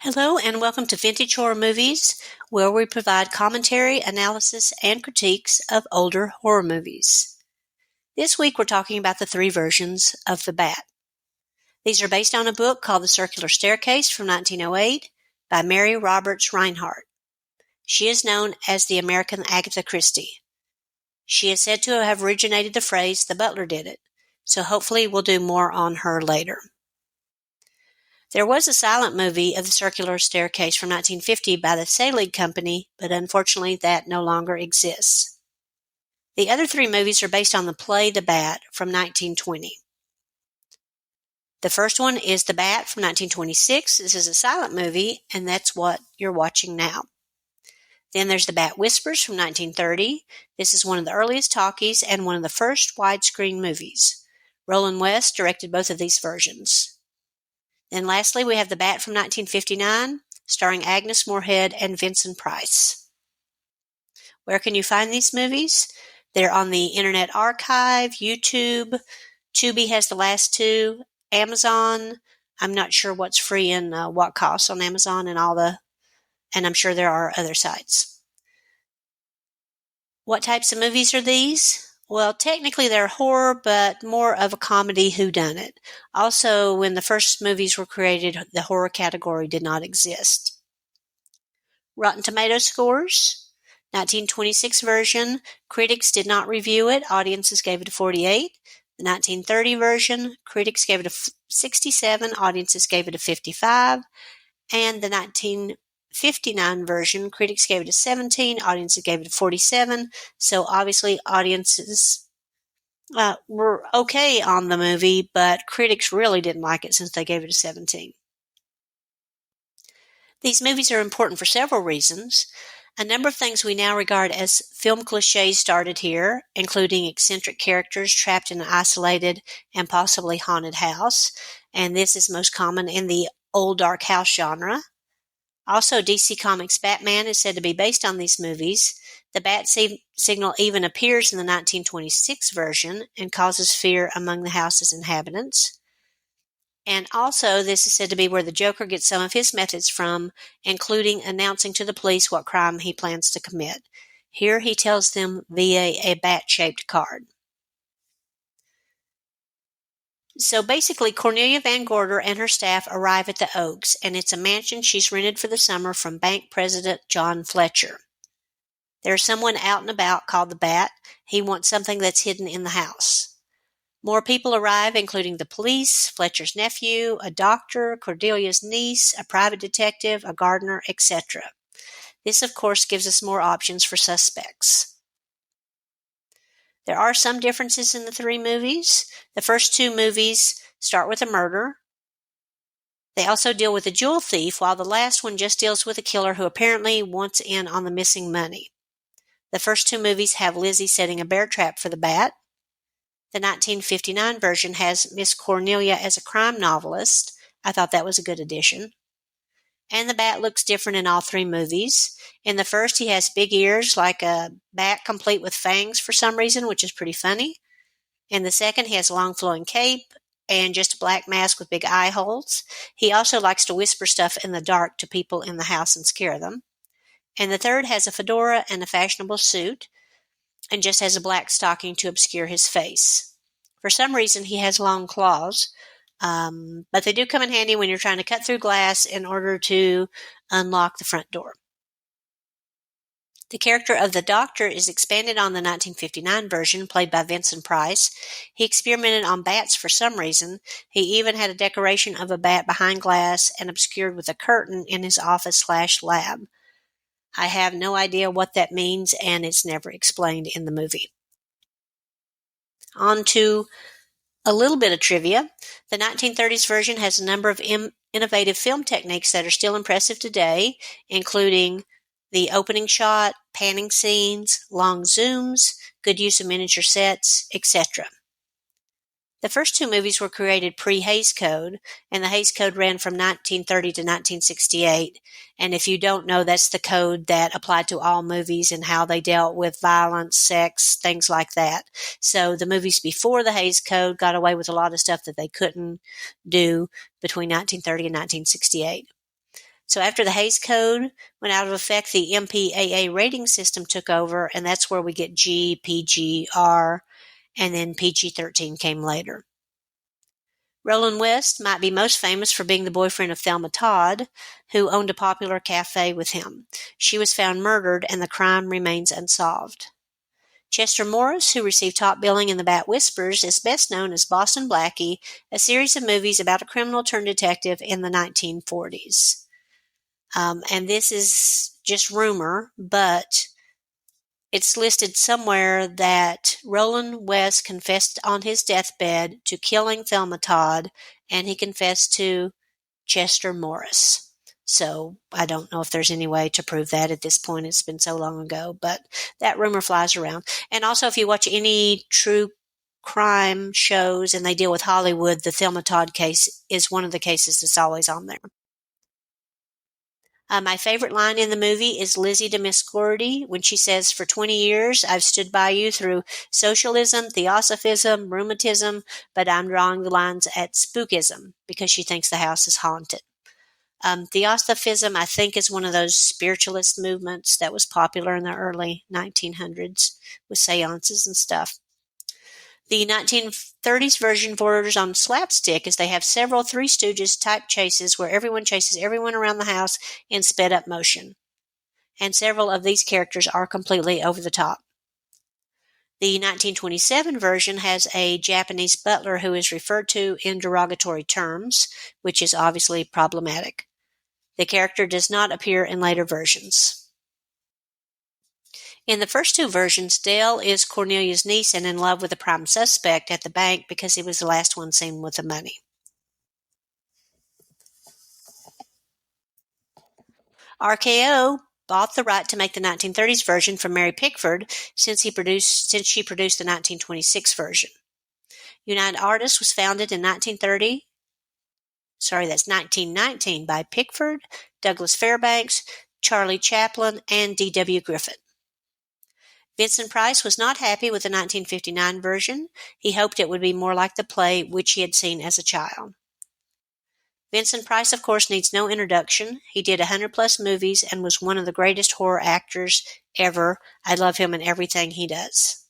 Hello and welcome to Vintage Horror Movies, where we provide commentary, analysis, and critiques of older horror movies. This week we're talking about the three versions of The Bat. These are based on a book called The Circular Staircase from 1908 by Mary Roberts Rinehart. She is known as the American Agatha Christie. She is said to have originated the phrase, "The butler did it," so hopefully we'll do more on her later. There was a silent movie of The Circular Staircase from 1950 by the Selig Company, but unfortunately that no longer exists. The other three movies are based on the play The Bat from 1920. The first one is The Bat from 1926. This is a silent movie, and that's what you're watching now. Then there's The Bat Whispers from 1930. This is one of the earliest talkies and one of the first widescreen movies. Roland West directed both of these versions. Then lastly, we have The Bat from 1959, starring Agnes, Moorehead, and Vincent Price. Where can you find these movies? They're on the Internet Archive, YouTube, Tubi has the last two, Amazon. I'm not sure what's free and what costs on Amazon and I'm sure there are other sites. What types of movies are these? Well, technically they're horror, but more of a comedy whodunit. Also, when the first movies were created, the horror category did not exist. Rotten Tomatoes scores. 1926 version, critics did not review it, audiences gave it a 48. The 1930 version, critics gave it a 67, audiences gave it a 55. And the 1959 version, critics gave it a 17, audiences gave it a 47, so obviously audiences were okay on the movie, but critics really didn't like it since they gave it a 17. These movies are important for several reasons. A number of things we now regard as film cliches started here, including eccentric characters trapped in an isolated and possibly haunted house, and this is most common in the old dark house genre. Also, DC Comics' Batman is said to be based on these movies. The bat signal even appears in the 1926 version and causes fear among the house's inhabitants. And also, this is said to be where the Joker gets some of his methods from, including announcing to the police what crime he plans to commit. Here he tells them via a bat-shaped card. So basically, Cornelia Van Gorder and her staff arrive at the Oaks, and it's a mansion she's rented for the summer from bank president John Fletcher. There's someone out and about called the Bat. He wants something that's hidden in the house. More people arrive, including the police, Fletcher's nephew, a doctor, Cordelia's niece, a private detective, a gardener, etc. This, of course, gives us more options for suspects. There are some differences in the three movies. The first two movies start with a murder. They also deal with a jewel thief, while the last one just deals with a killer who apparently wants in on the missing money. The first two movies have Lizzie setting a bear trap for the Bat. The 1959 version has Miss Cornelia as a crime novelist. I thought that was a good addition. And the Bat looks different in all three movies. In the first, he has big ears like a bat complete with fangs for some reason, which is pretty funny. In the second, he has a long flowing cape and just a black mask with big eye holes. He also likes to whisper stuff in the dark to people in the house and scare them. And the third has a fedora and a fashionable suit and just has a black stocking to obscure his face. For some reason, he has long claws. But they do come in handy when you're trying to cut through glass in order to unlock the front door. The character of the Doctor is expanded on the 1959 version, played by Vincent Price. He experimented on bats for some reason. He even had a decoration of a bat behind glass and obscured with a curtain in his office/lab. I have no idea what that means, and it's never explained in the movie. On to a little bit of trivia. The 1930s version has a number of innovative film techniques that are still impressive today, including the opening shot, panning scenes, long zooms, good use of miniature sets, etc. The first two movies were created pre-Hays Code, and the Hays Code ran from 1930 to 1968. And if you don't know, that's the code that applied to all movies and how they dealt with violence, sex, things like that. So the movies before the Hays Code got away with a lot of stuff that they couldn't do between 1930 and 1968. So after the Hays Code went out of effect, the MPAA rating system took over, and that's where we get G, PG, R, and then PG-13 came later. Roland West might be most famous for being the boyfriend of Thelma Todd, who owned a popular cafe with him. She was found murdered, and the crime remains unsolved. Chester Morris, who received top billing in The Bat Whispers, is best known as Boston Blackie, a series of movies about a criminal-turned-detective in the 1940s. And this is just rumor, but it's listed somewhere that Roland West confessed on his deathbed to killing Thelma Todd, and he confessed to Chester Morris. So I don't know if there's any way to prove that at this point. It's been so long ago, but that rumor flies around. And also, if you watch any true crime shows and they deal with Hollywood, the Thelma Todd case is one of the cases that's always on there. My favorite line in the movie is Lizzie to Miss Gordy when she says, "For 20 years, I've stood by you through socialism, theosophism, rheumatism, but I'm drawing the lines at spookism," because she thinks the house is haunted. Theosophism, I think, is one of those spiritualist movements that was popular in the early 1900s with seances and stuff. The 1930s version borders on slapstick as they have several Three Stooges type chases where everyone chases everyone around the house in sped up motion. And several of these characters are completely over the top. The 1927 version has a Japanese butler who is referred to in derogatory terms, which is obviously problematic. The character does not appear in later versions. In the first two versions, Dale is Cornelia's niece and in love with the prime suspect at the bank because he was the last one seen with the money. RKO bought the right to make the 1930s version from Mary Pickford since she produced the 1926 version. United Artists was founded in 1919 by Pickford, Douglas Fairbanks, Charlie Chaplin, and D.W. Griffith. Vincent Price was not happy with the 1959 version. He hoped it would be more like the play which he had seen as a child. Vincent Price, of course, needs no introduction. He did 100-plus movies and was one of the greatest horror actors ever. I love him in everything he does.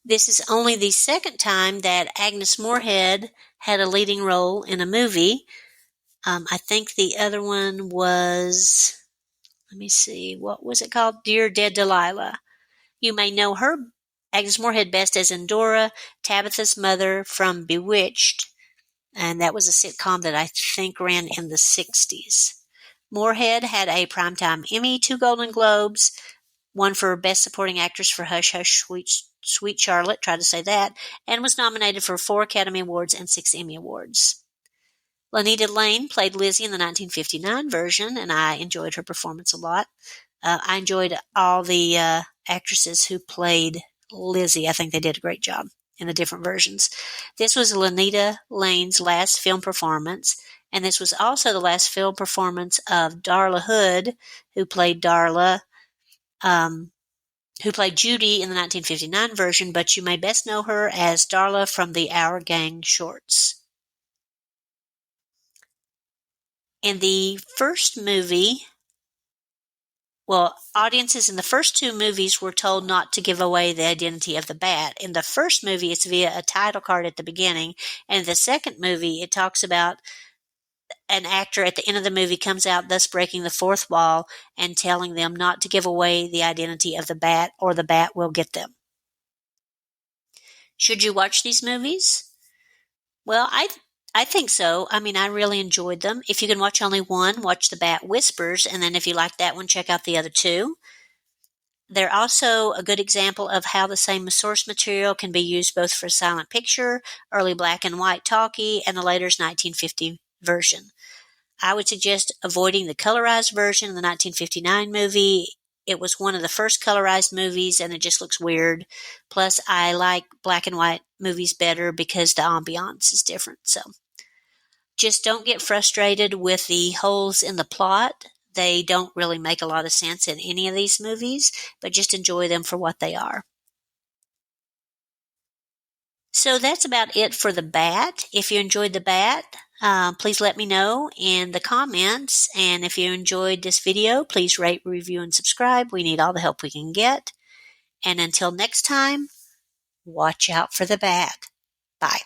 This is only the second time that Agnes Moorehead had a leading role in a movie. I think the other one was... Let me see, what was it called? Dear Dead Delilah. You may know her, Agnes Moorehead, best as Endora, Tabitha's mother from Bewitched, and that was a sitcom that I think ran in the 60s. Moorehead had a Primetime Emmy, 2 Golden Globes, one for Best Supporting Actress for Hush Hush Sweet Charlotte, tried to say that, and was nominated for 4 Academy Awards and 6 Emmy Awards. Lanita Lane played Lizzie in the 1959 version, and I enjoyed her performance a lot. I enjoyed all the actresses who played Lizzie. I think they did a great job in the different versions. This was Lanita Lane's last film performance, and this was also the last film performance of Darla Hood, who played Judy in the 1959 version, but you may best know her as Darla from the Our Gang shorts. In the first movie, audiences in the first 2 movies were told not to give away the identity of the bat. In the first movie, it's via a title card at the beginning, and in the second movie, it talks about an actor at the end of the movie comes out, thus breaking the fourth wall and telling them not to give away the identity of the bat, or the bat will get them. Should you watch these movies? Well, I think so. I mean, I really enjoyed them. If you can watch only one, watch The Bat Whispers, and then if you like that one, check out the other 2. They're also a good example of how the same source material can be used both for silent picture, early black and white talkie, and the later 1950 version. I would suggest avoiding the colorized version of the 1959 movie. It was one of the first colorized movies, and it just looks weird. Plus, I like black and white movies better because the ambiance is different. So just don't get frustrated with the holes in the plot. They don't really make a lot of sense in any of these movies, but just enjoy them for what they are. So that's about it for The Bat. If you enjoyed The Bat, Please let me know in the comments. And if you enjoyed this video, please rate, review, and subscribe. We need all the help we can get. And until next time, watch out for the bat. Bye.